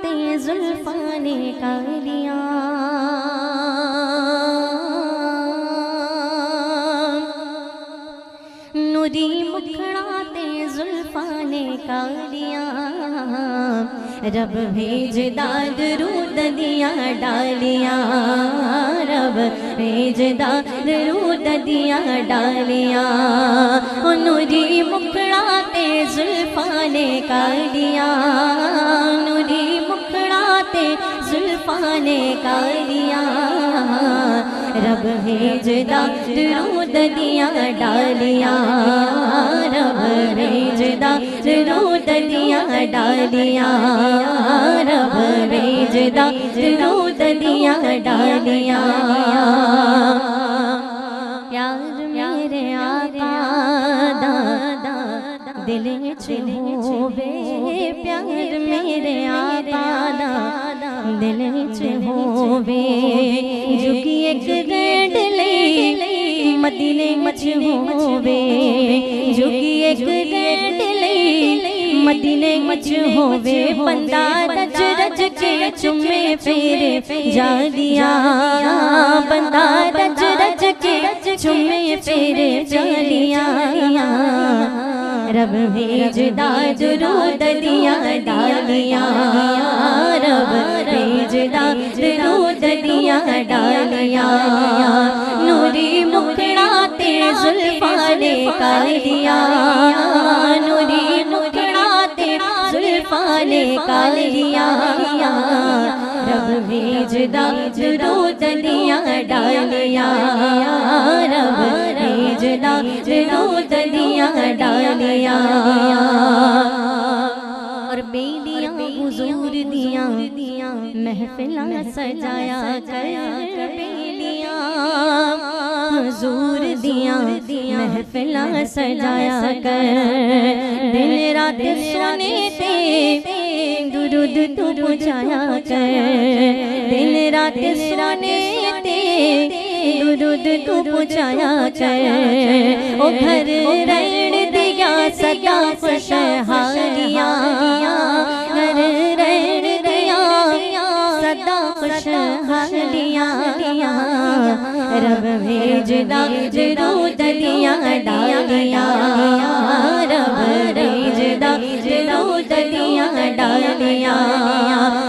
मुखड़ाते जुल्फाने कालियाँ, नूरी मुखड़ाते जुल्फाने कालियाँ, रब भेजदा दरूद दिया डालियाँ, रब भेजदा दरूद दिया डालियाँ, नूरी मुखड़ाते जुल्फाने कालियाँ, नूरी मुखड़ाते जुल्फाने कालियाँ, रब भेजदा दरूद दिया डालियाँ, रब भेजदा दरूद दिया डालियाँ, रब भेजदा दरूद दिया डालियाँ। प्यार मेरे आका दा दिल च होवे, प्यार मेरे आका दा दिल च होवे, जुगी एक गैंड लई मदीने मच होवे, जुगी एक गैंड लई मदीने मच होवे, बंदा रज रज के चुमे फेरे जालियाँ, बंदा रज रज के चुमे फेरे जालियाँ, रब भेजदा दरूद दिया डालियाँ, रब भेजदा दरूद दिया डालियाँ, नूरी मुखड़ाते जुल्फाने कालियाँ, नूरी मुखड़ाते जुल्फाने कालियाँ, रब भेजदा दरूद दिया डालियाँ, रब भेजदा दरूद दिया डालियाँ। और बेलियाँ हुजूर दियाँ महफिलां सजाया कर, बेलियाँ हुजूर दियाँ महफिलां सजाया कर, दिन रात सोने ते दुरूद तू पहुँचाया कर, दिन रात सोने ते दुरूद तू पहुँचाया कर, ओ घर रहन दिया सदा खुशहालियाँ, घर रहन दिया सदा खुशहालियाँ, रब भेजदा दरूद दिया डालियाँ, रब भेजदा दरूद दिया डालियाँ,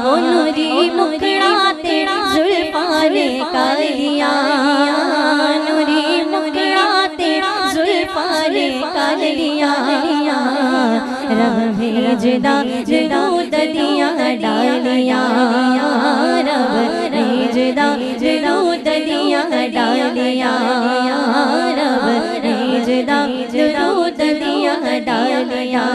ओ नूरी मुखड़ाते जुल्फाने कालियाँ, नूरी मुखड़ाते जुल्फाने कालियाँ, रब भेजदा दरूद दिया डालियाँ, रब भेजदा दरूद दिया डालियाँ, रब भेजदा दरूद दिया डालियाँ।